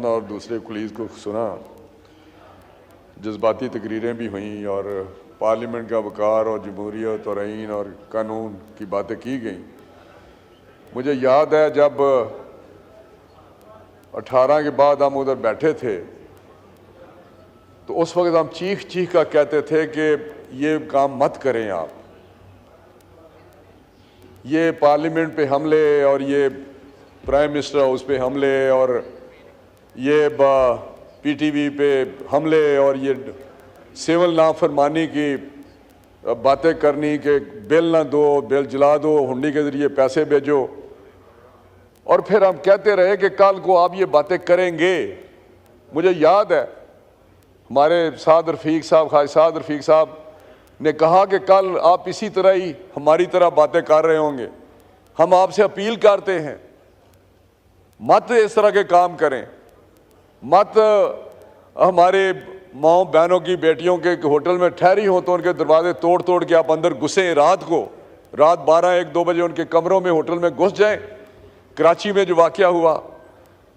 साहब और दूसरे कुलीस को सुना, जज्बाती तकरीरें भी हुईं और पार्लियामेंट का वक़ार और जमहूरियत और आइन और कानून की बातें की गई। मुझे याद है जब 18 के बाद हम उधर बैठे थे तो उस वक्त हम चीख चीख कर कहते थे कि ये काम मत करें आप, ये पार्लियामेंट पे हमले और ये प्राइम मिनिस्टर हाउस पे हमले और ये पीटीवी पे हमले और ये सिविल नाफरमानी की बातें करनी कि बिल ना दो, बिल जला दो, हुंडी के ज़रिए पैसे भेजो, और फिर हम कहते रहे कि कल को आप ये बातें करेंगे। मुझे याद है हमारे साद रफ़ीक साहब, खालिद साद रफ़ीक साहब ने कहा कि कल आप इसी तरह ही हमारी तरह बातें कर रहे होंगे। हम आपसे अपील करते हैं मत इस तरह के काम करें, मत हमारे माओ बहनों की बेटियों के होटल में ठहरी हो तो उनके दरवाजे तोड़ तोड़ के आप अंदर घुसें, रात 12-1-2 बजे उनके कमरों में होटल में घुस जाएं। कराची में जो वाक़या हुआ,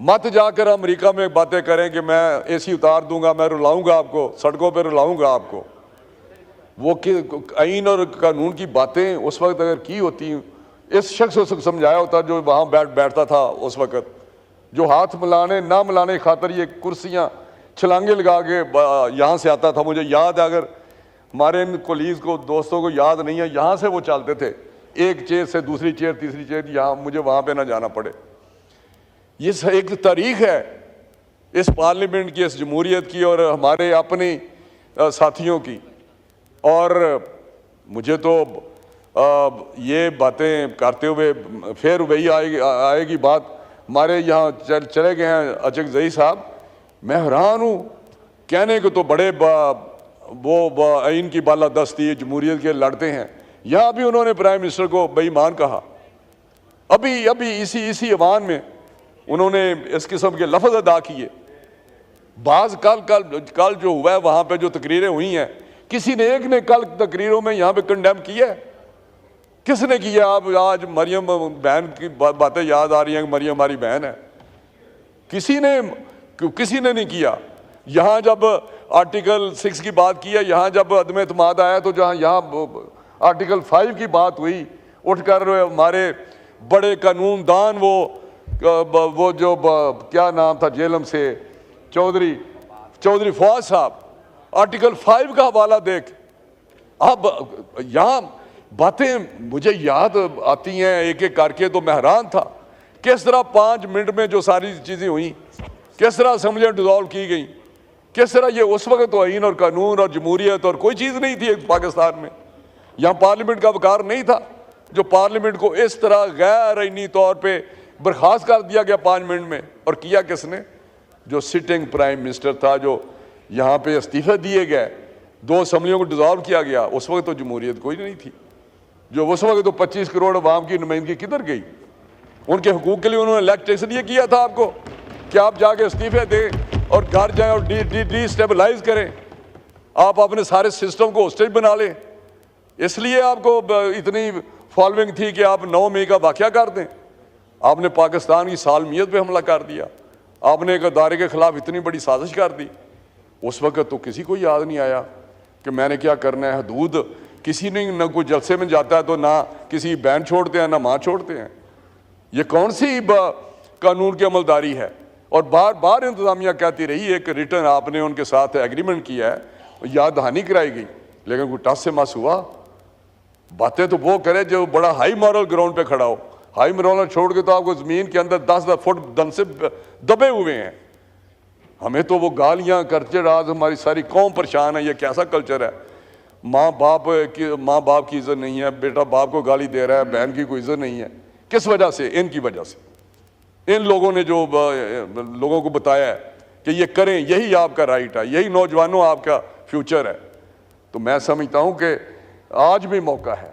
मत जाकर अमेरिका में बातें करें कि मैं एसी उतार दूंगा, मैं रुलाऊंगा आपको, सड़कों पर रुलाऊंगा आपको। वो आइन और कानून की बातें उस वक्त अगर की होती, इस शख्स को समझाया होता जो वहाँ बैठता था उस वक्त, जो हाथ मिलाने ना मिलाने की खातर ये कुर्सियाँ छलांगे लगा के यहाँ से आता था। मुझे याद है, अगर हमारे इन कोलीग को, दोस्तों को याद नहीं है, यहाँ से वो चलते थे, एक चेयर से दूसरी चेयर, तीसरी चेयर, यहाँ मुझे वहाँ पे ना जाना पड़े। ये एक तारीख है इस पार्लियामेंट की, इस जमहूरियत की और हमारे अपने साथियों की। और मुझे तो ये बातें करते हुए फिर वही आएगी बात, हमारे यहाँ चले गए हैं अचकजई साहब, मैं हैरान हूँ, कहने को तो बड़े वो आइन की बालादस्ती जमहूरियत के लड़ते हैं, यहाँ भी उन्होंने प्राइम मिनिस्टर को बेईमान कहा। अभी इसी अवान में उन्होंने इस किस्म के लफ्ज़ अदा किए। बाज़ कल जो हुआ है वहाँ पे जो तकरीरें हुई हैं, किसी ने एक ने कल तकरीरों में यहाँ पे कंडेम किया है? किसने किया? आप आज मरियम बहन की बातें याद आ रही हैं कि मरियम हमारी बहन है, किसी ने नहीं किया। यहाँ जब आर्टिकल 6 की बात की है, यहाँ जब अदम एतमाद आया तो जहाँ यहाँ आर्टिकल 5 की बात हुई, उठकर हमारे बड़े कानूनदान वो जो क्या नाम था जेलम से, चौधरी फवाद साहब, आर्टिकल 5 का हवाला देख। अब यहाँ बातें मुझे याद आती हैं एक एक करके, तो मैं हैरान था किस तरह 5 मिनट में जो सारी चीज़ें हुई, किस तरह असेंबलियाँ डिज़ोल्व की गई, किस तरह ये उस वक्त तो आइन और कानून और जमहूरियत और कोई चीज़ नहीं थी पाकिस्तान में। यहाँ पार्लियामेंट का वकार नहीं था, जो पार्लियामेंट को इस तरह गैर आइनी तौर पे बर्खास्त कर दिया गया 5 मिनट में। और किया किसने? जो सिटिंग प्राइम मिनिस्टर था, जो यहाँ पे इस्तीफे दिए गए, 2 असेंबलियों को डिज़ोल्व किया गया। उस वक्त तो जमहूरियत कोई नहीं थी, जो उस वक्त तो 25 करोड़ अवाम की नुमाइंदगी किधर गई? उनके हुकूक के लिए उन्होंने इलेक्ट इसलिए किया था आपको कि आप जाके इस्तीफे दें और घर जाएं और डिस्टेबलाइज करें, आप अपने सारे सिस्टम को होस्टेज बना लें। इसलिए आपको इतनी फॉलोइंग थी कि आप 9 मई का वाक़या कर दें। आपने पाकिस्तान की सालमियत पे हमला कर दिया, आपने एक अदारे के ख़िलाफ़ इतनी बड़ी साजिश कर दी। उस वक्त तो किसी को याद नहीं आया कि मैंने क्या करना है। हदूद किसी ने न कोई जलसे में जाता है तो ना किसी बहन छोड़ते हैं ना माँ छोड़ते हैं। ये कौन सी कानून की अमलदारी है? और बार बार इंतज़ामिया कहती रही, एक रिटर्न आपने उनके साथ एग्रीमेंट किया है, याद दहानी कराई गई, लेकिन कोई टस से मस हुआ। बातें तो वो करे जो बड़ा हाई मॉरल ग्राउंड पे खड़ा हो। हाई मॉरल छोड़ के तो आपको ज़मीन के अंदर 10-10 फुट दम से दबे हुए हैं। हमें तो वो गालियाँ करते, आज हमारी सारी कौम परेशान है। ये कैसा कल्चर है? माँ बाप की इज्जत नहीं है, बेटा बाप को गाली दे रहा है, बहन की कोई इज्जत नहीं है। किस वजह से? इनकी वजह से। इन लोगों ने जो लोगों को बताया है कि ये करें, यही आपका राइट है, यही नौजवानों आपका फ्यूचर है। तो मैं समझता हूँ कि आज भी मौका है,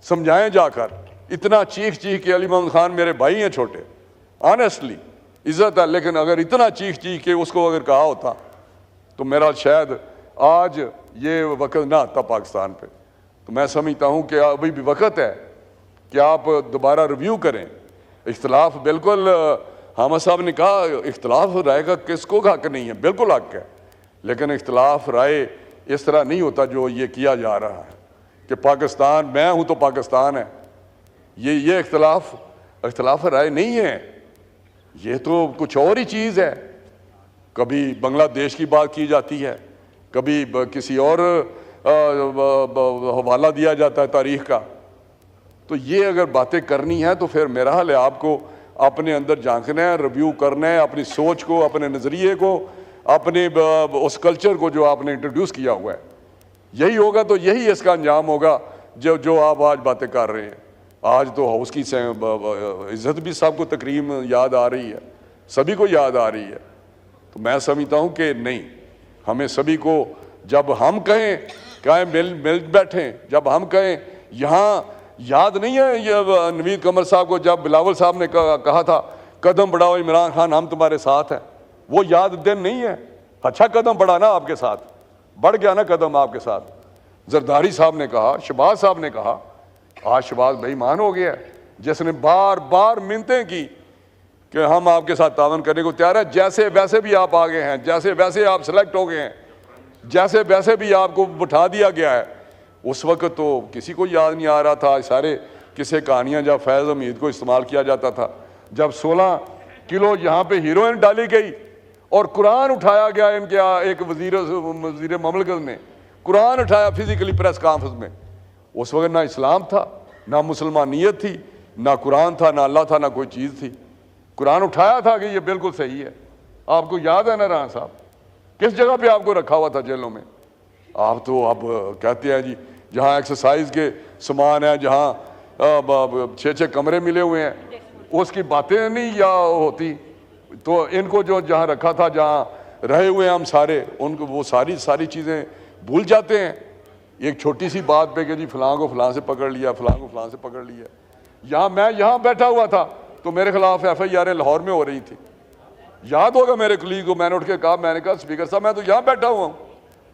समझाएं जाकर। इतना चीख के अली मोहम्मद खान मेरे भाई हैं छोटे, ऑनेस्टली इज्जत है, लेकिन अगर इतना चीख के उसको अगर कहा होता तो मेरा शायद आज ये वक्त ना आता पाकिस्तान पे। तो मैं समझता हूँ कि अभी भी वक्त है कि आप दोबारा रिव्यू करें। इख्तलाफ बिल्कुल हामिद साहब ने कहा इख्तलाफ राय का किसको हक नहीं है, बिल्कुल हक है, लेकिन इख्तलाफ राय इस तरह नहीं होता जो ये किया जा रहा है कि पाकिस्तान मैं हूँ तो पाकिस्तान है। ये इख्तलाफ राय नहीं है, ये तो कुछ और ही चीज़ है। कभी बांग्लादेश की बात की जाती है, कभी किसी और हवाला दिया जाता है तारीख का। तो ये अगर बातें करनी है तो फिर मेरा हाल है आपको अपने अंदर झांकना है, रिव्यू करना है अपनी सोच को, अपने नज़रिए को, अपने उस कल्चर को जो आपने इंट्रोड्यूस किया हुआ है। यही होगा तो यही इसका अंजाम होगा जो आप आज बातें कर रहे हैं। आज तो हाउस की इज़्ज़त भी सबको तकरीम याद आ रही है, सभी को याद आ रही है। तो मैं समझता हूँ कि नहीं, हमें सभी को जब हम कहें मिल बैठें, जब हम कहें यहाँ याद नहीं है ये नवीद कमर साहब को जब बिलावल साहब ने कहा था कदम बढ़ाओ इमरान खान हम तुम्हारे साथ हैं, वो याद दिन नहीं है। अच्छा कदम बढ़ा ना आपके साथ, बढ़ गया ना कदम आपके साथ। जरदारी साहब ने कहा, शहबाज साहब ने कहा, आज शहबाज बेईमान हो गया जिसने बार बार मिन्नतें की कि हम आपके साथ तावन करने को तैयार है, जैसे वैसे भी आप आ गए हैं, जैसे वैसे आप सेलेक्ट हो गए हैं, जैसे वैसे भी आपको बिठा दिया गया है। उस वक्त तो किसी को याद नहीं आ रहा था सारे किस्से कहानियाँ जब फैज़ हमीद को इस्तेमाल किया जाता था, जब 16 किलो यहाँ पे हीरोइन डाली गई और कुरान उठाया गया इनके एक वजीर ममलकत ने कुरान उठाया फिजिकली प्रेस कॉन्फ्रेंस में। उस वक्त ना इस्लाम था, ना मुसलमानियत थी, ना कुरान था, ना अल्लाह था, ना कोई चीज़ थी। कुरान उठाया था कि ये बिल्कुल सही है। आपको याद है ना राना साहब किस जगह पे आपको रखा हुआ था जेलों में? आप तो अब कहते हैं जी जहाँ एक्सरसाइज के सामान है, जहाँ 6-6 कमरे मिले हुए हैं, उसकी बातें नहीं या होती। तो इनको जो जहाँ रखा था, जहाँ रहे हुए हम सारे, उनको वो सारी चीज़ें भूल जाते हैं एक छोटी सी बात पे कि जी फलां को फलां से पकड़ लिया, फलां को फलां से पकड़ लिया। यहाँ मैं यहाँ बैठा हुआ था तो मेरे खिलाफ FIR लाहौर में हो रही थी। याद होगा मेरे कुलीग को, मैंने उठ के कहा, मैंने कहा स्पीकर साहब मैं तो यहाँ बैठा हुआ हूँ,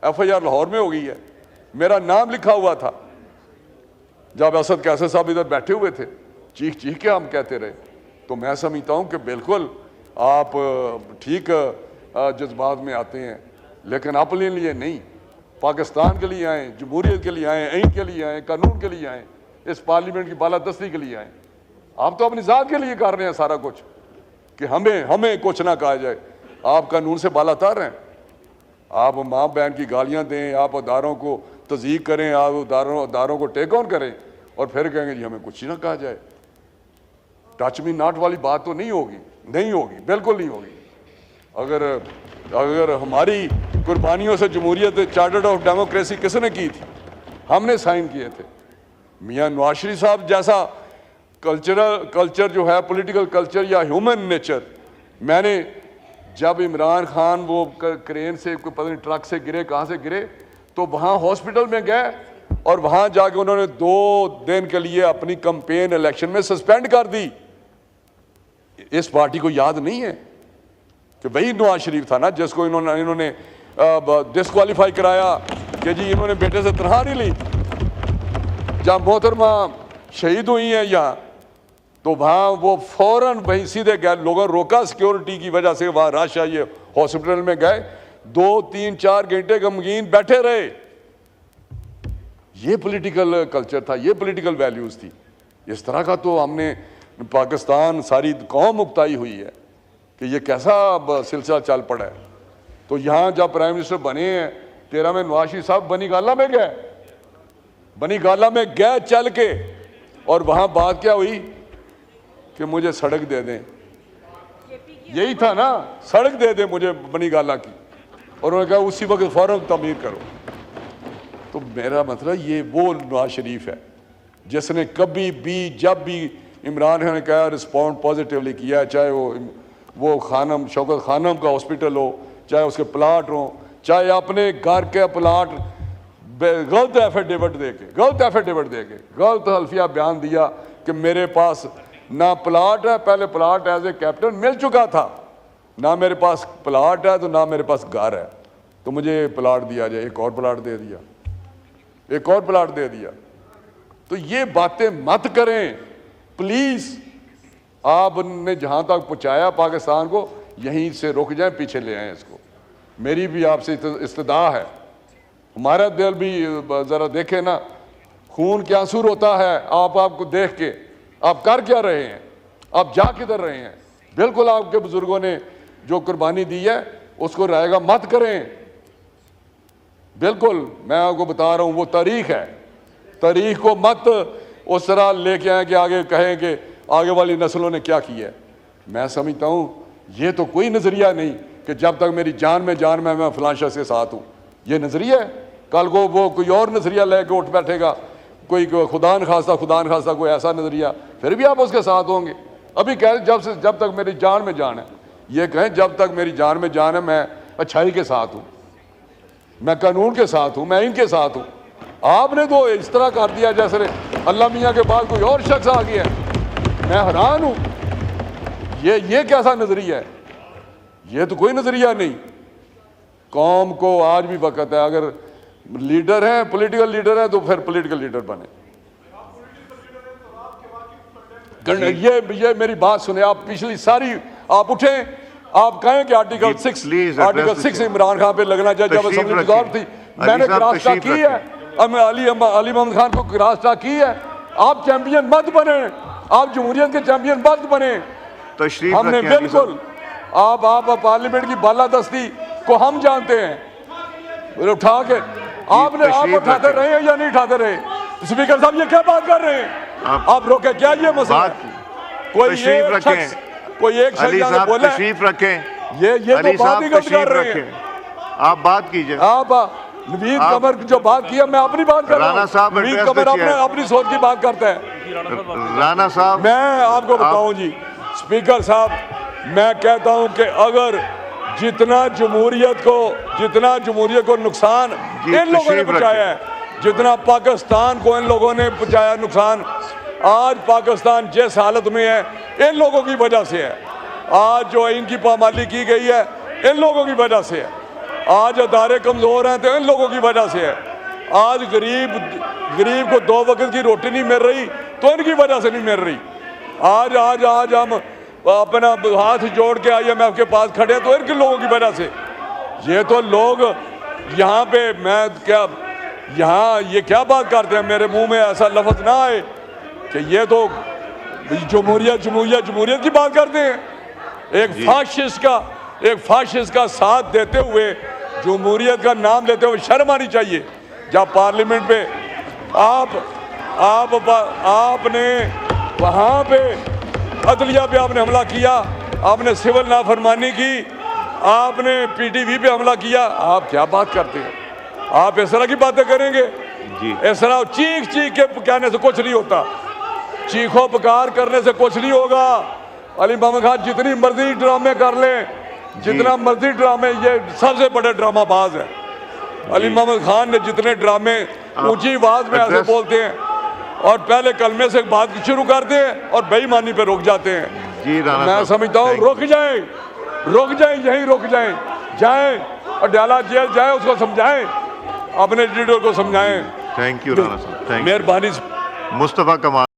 FIR लाहौर में हो गई है, मेरा नाम लिखा हुआ था। जब असद कैसर साहब इधर बैठे हुए थे, चीख चीख के हम कहते रहे। तो मैं समझता हूँ कि बिल्कुल आप ठीक जज्बात में आते हैं, लेकिन अपने लिए नहीं, पाकिस्तान के लिए आए, जमहूरियत के लिए आए, आइन के लिए आए, कानून के लिए आए, इस पार्लियामेंट की बालादस्ती के लिए आए। आप तो अपनी ज़ात के लिए कर रहे हैं सारा कुछ कि हमें कुछ ना कहा जाए। आप कानून से बालातर हैं, आप माँ बहन की गालियाँ दें, आप अदारों को तज़ीक करें, आप अदारों को टेक ऑन करें और फिर कहेंगे जी हमें कुछ ही ना कहा जाए। टच मी नॉट वाली बात तो नहीं होगी, बिल्कुल नहीं होगी। अगर हमारी कुर्बानियों से जमहूरियत चार्टर ऑफ डेमोक्रेसी किसने की थी? हमने साइन किए थे। मियाँ नवाज शरीफ साहब जैसा कल्चर जो है, पॉलिटिकल कल्चर या ह्यूमन नेचर, मैंने जब इमरान खान वो क्रेन से पता नहीं ट्रक से गिरे, कहाँ से गिरे, तो वहाँ हॉस्पिटल में गए और वहाँ जाके उन्होंने 2 दिन के लिए अपनी कैंपेन इलेक्शन में सस्पेंड कर दी। इस पार्टी को याद नहीं है कि वही नवाज शरीफ था ना जिसको इन्होंने डिस्क्वालीफाई कराया कि जी इन्होंने बेटे से तनख्वाह नहीं ली। जब मोहतरमा शहीद हुई हैं यहाँ, तो वहाँ वो फौरन वहीं सीधे गए, लोगों रोका सिक्योरिटी की वजह से, वहाँ रश आई, हॉस्पिटल में गए, 2-3-4 घंटे गमगीन बैठे रहे। ये पॉलिटिकल कल्चर था, ये पॉलिटिकल वैल्यूज़ थी। इस तरह का तो हमने पाकिस्तान सारी कौम मुक्ताई हुई है कि ये कैसा सिलसिला चल पड़ा है। तो यहाँ जब प्राइम मिनिस्टर बने हैं 13 में, नवाज शरीफ साहब बनी गाला में गए चल के, और वहाँ बात क्या हुई कि मुझे सड़क दे दें, यही था ना, सड़क दे दें मुझे बनी गाला की, और उन्होंने कहा उसी वक्त फौरन तमीर करो। तो मेरा मतलब ये वो नवाज शरीफ है जिसने कभी भी जब भी इमरान खान ने कहा रिस्पॉन्ड पॉजिटिवली किया, चाहे वो खानम शौकत खानम का हॉस्पिटल हो, चाहे उसके प्लाट हो, चाहे अपने घर के प्लाट गलत एफिडेविट दे के गलत हल्फिया बयान दिया कि मेरे पास ना प्लाट है, पहले प्लाट एज ए कैप्टन मिल चुका था, ना मेरे पास प्लाट है तो ना मेरे पास घर है, तो मुझे प्लाट दिया जाए, एक और प्लाट दे दिया। तो ये बातें मत करें प्लीज़। आपने जहां तक पहुंचाया पाकिस्तान को, यहीं से रुक जाएं, पीछे ले आए इसको। मेरी भी आपसे इस्तदा है, हमारा दिल भी जरा देखे ना, खून क्या आंसू होता है आपको देख के। आप कर क्या रहे हैं, आप जा किधर रहे हैं? बिल्कुल आपके बुजुर्गों ने जो कुर्बानी दी है उसको रायगा मत करें। बिल्कुल मैं आपको बता रहा हूं, वो तारीख है, तारीख को मत उस तरह लेके आए कि आगे कहें कि आगे वाली नस्लों ने क्या किया है। मैं समझता हूं ये तो कोई नजरिया नहीं कि जब तक मेरी जान में मैं फलांशा से साथ हूं, ये नजरिया है। कल को वो कोई और नजरिया लेके उठ बैठेगा, कोई खुदा न खास्ता कोई ऐसा नजरिया, फिर भी आप उसके साथ होंगे। अभी कह जब तक मेरी जान में जान है, ये कहें जब तक मेरी जान में जान है मैं अच्छाई के साथ हूं, मैं कानून के साथ हूं, मैं इनके साथ हूं। आपने तो इस तरह कर दिया जैसे अल्लाह मियाँ के बाद कोई और शख्स आ गया। मैं हैरान हूं, ये कैसा नजरिया है? ये तो कोई नजरिया नहीं। कौम को आज भी वक्त है, अगर लीडर हैं, पॉलिटिकल लीडर है, तो फिर पॉलिटिकल लीडर बने। ये मेरी बात सुने आप, पिछली सारी आप उठें, आप कहें कि आर्टिकल 6 इमरान खान पे लगना चाहिए। जब असेंबली की दौर थी मैंने क्रॉस की है, अली मोहम्मद खान को क्रॉस की है। आप चैंपियन मत बने, आप जमहूरियत के चैंपियन मत बने। हमने बिल्कुल आप पार्लियामेंट की बालादस्ती को हम जानते हैं, उठा के आपने आप उठाते रहे हैं या नहीं उठाते रहे? स्पीकर साहब ये क्या बात कर रहे हैं? आप रोके क्या ये मसला? कोई एक शख्स बोला तशरीफ रखें, ये तो बात ही गलत कर रहे हैं। आप बात कीजिए। आप नवीद कमर जो बात किया, मैं अपनी बात कर रहा हूं। राणा साहब नवीद कमर अपनी सोच की बात करता है। राणा साहब मैं आपको बताऊं जी, स्पीकर साहब, मैं कहता हूं कि अगर जितना जमहूरियत को नुकसान इन लोगों ने पहुंचाया है, जितना पाकिस्तान को इन लोगों ने पहुंचाया नुकसान, आज पाकिस्तान जिस हालत में है इन लोगों की वजह से है। आज जो इनकी पामाली की गई है इन लोगों की वजह से है। आज अदारे कमज़ोर हैं तो इन लोगों की वजह से है। आज गरीब को 2 वक्त की रोटी नहीं मिल रही तो इनकी वजह से नहीं मिल रही। आज हम अपना हाथ जोड़ के IMF के पास खड़े हैं तो इनके लोगों की वजह से। ये तो लोग यहाँ पे ये क्या बात करते हैं, मेरे मुंह में ऐसा लफ्ज़ ना आए कि ये तो जमहूरियत की बात करते हैं। एक फाशिस्ट का साथ देते हुए जमहूरियत का नाम लेते हुए शर्म आनी चाहिए। जब पार्लियामेंट पे आपने वहाँ पे अदलिया पे आपने हमला किया, आपने सिविल नाफरमानी की, आपने PTV पे हमला किया, आप क्या बात करते हैं? आप इस तरह की बातें करेंगे? इस तरह चीख के कहने से कुछ नहीं होता, चीखो पुकार करने से कुछ नहीं होगा। अली मोहम्मद खान जितनी मर्जी ड्रामे कर लें, जितना मर्जी ड्रामे, ये सबसे बड़े ड्रामाबाज है। अली मोहम्मद खान ने जितने ड्रामे ऊंची आवाज में ऐसे बोलते हैं और पहले कलमे से बात शुरू करते हैं और बेईमानी पे रुक जाते हैं। मैं समझता हूँ रुक जाएं, यहीं रुक जाएं, अडयाला जेल जाए, उसको समझाएं, अपने लीडर को समझाएं। थैंक यू राणा साहब, मेहरबानी। मुस्तफा कमाल।